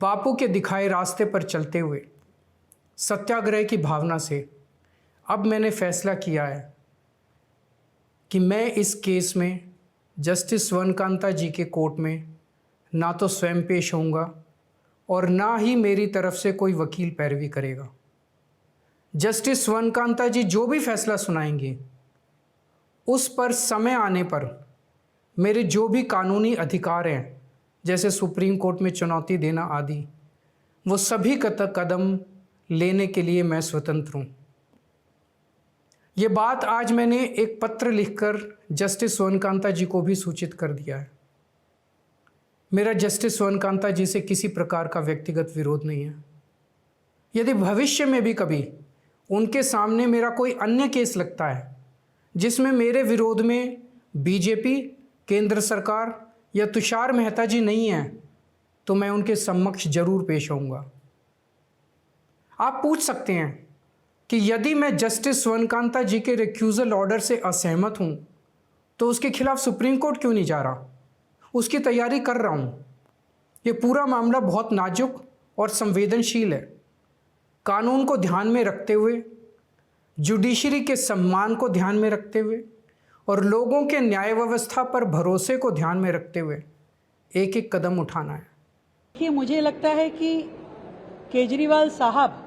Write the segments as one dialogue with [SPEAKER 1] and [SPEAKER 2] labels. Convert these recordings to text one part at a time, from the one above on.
[SPEAKER 1] बापू के दिखाए रास्ते पर चलते हुए सत्याग्रह की भावना से अब मैंने फैसला किया है कि मैं इस केस में जस्टिस स्वर्णकांता जी के कोर्ट में ना तो स्वयं पेश होऊंगा और ना ही मेरी तरफ से कोई वकील पैरवी करेगा। जस्टिस स्वर्णकांता जी जो भी फैसला सुनाएंगे उस पर समय आने पर मेरे जो भी कानूनी अधिकार हैं, जैसे सुप्रीम कोर्ट में चुनौती देना आदि, वो सभी कदम लेने के लिए मैं स्वतंत्र हूँ। ये बात आज मैंने एक पत्र लिखकर जस्टिस स्वर्णकांता जी को भी सूचित कर दिया है। मेरा जस्टिस स्वर्णकांता जी से किसी प्रकार का व्यक्तिगत विरोध नहीं है। यदि भविष्य में भी कभी उनके सामने मेरा कोई अन्य केस लगता है जिसमें मेरे विरोध में बीजेपी, केंद्र सरकार या तुषार मेहता जी नहीं हैं, तो मैं उनके समक्ष जरूर पेश होऊंगा। आप पूछ सकते हैं कि यदि मैं जस्टिस स्वर्णकांता जी के रिक्यूजल ऑर्डर से असहमत हूं तो उसके खिलाफ सुप्रीम कोर्ट क्यों नहीं जा रहा? उसकी तैयारी कर रहा हूं। ये पूरा मामला बहुत नाजुक और संवेदनशील है। कानून को ध्यान में रखते हुए, जुडिशरी के सम्मान को ध्यान में रखते हुए और लोगों के न्याय व्यवस्था पर भरोसे को ध्यान में रखते हुए एक एक कदम उठाना है।
[SPEAKER 2] देखिए, मुझे लगता है कि केजरीवाल साहब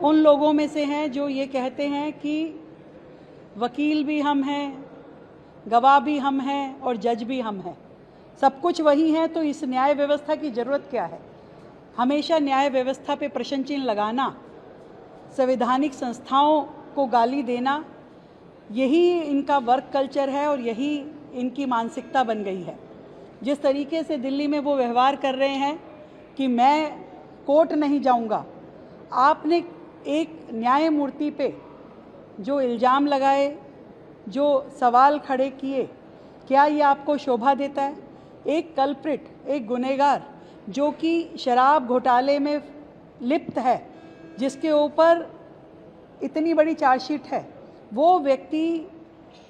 [SPEAKER 2] उन लोगों में से हैं जो ये कहते हैं कि वकील भी हम हैं, गवाह भी हम हैं और जज भी हम हैं। सब कुछ वही है, तो इस न्याय व्यवस्था की ज़रूरत क्या है? हमेशा न्याय व्यवस्था पे प्रश्न चिन्ह लगाना, संवैधानिक संस्थाओं को गाली देना, यही इनका वर्क कल्चर है और यही इनकी मानसिकता बन गई है। जिस तरीके से दिल्ली में वो व्यवहार कर रहे हैं कि मैं कोर्ट नहीं जाऊंगा। आपने एक न्यायमूर्ति पे जो इल्ज़ाम लगाए, जो सवाल खड़े किए, क्या ये आपको शोभा देता है? एक कल्प्रिट, एक गुनहगार जो कि शराब घोटाले में लिप्त है, जिसके ऊपर इतनी बड़ी चार्जशीट है, वो व्यक्ति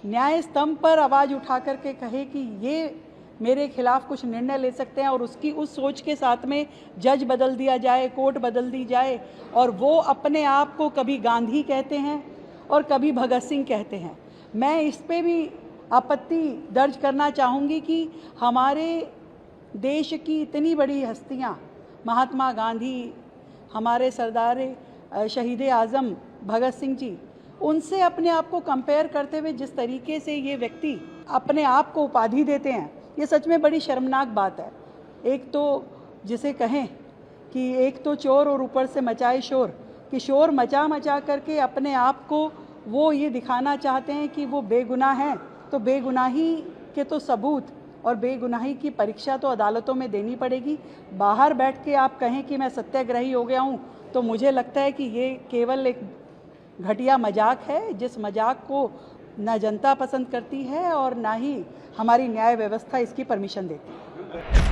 [SPEAKER 2] न्याय स्तंभ पर आवाज़ उठा कर के कहे कि ये मेरे खिलाफ कुछ निर्णय ले सकते हैं और उसकी उस सोच के साथ में जज बदल दिया जाए, कोर्ट बदल दी जाए और वो अपने आप को कभी गांधी कहते हैं और कभी भगत सिंह कहते हैं। मैं इस पे भी आपत्ति दर्ज करना चाहूँगी कि हमारे देश की इतनी बड़ी हस्तियाँ, महात्मा गांधी, हमारे सरदार शहीद आज़म भगत सिंह जी, उनसे अपने आप को कंपेयर करते हुए जिस तरीके से ये व्यक्ति अपने आप को उपाधि देते हैं, ये सच में बड़ी शर्मनाक बात है। एक तो जिसे कहें कि एक तो चोर और ऊपर से मचाए शोर, कि शोर मचा करके अपने आप को वो ये दिखाना चाहते हैं कि वो बेगुनाह हैं, तो बेगुनाही के तो सबूत और बेगुनाही की परीक्षा तो अदालतों में देनी पड़ेगी। बाहर बैठ के आप कहें कि मैं सत्याग्रही हो गया हूँ, तो मुझे लगता है कि ये केवल एक घटिया मजाक है, जिस मजाक को ना जनता पसंद करती है और ना ही हमारी न्याय व्यवस्था इसकी परमिशन देती है।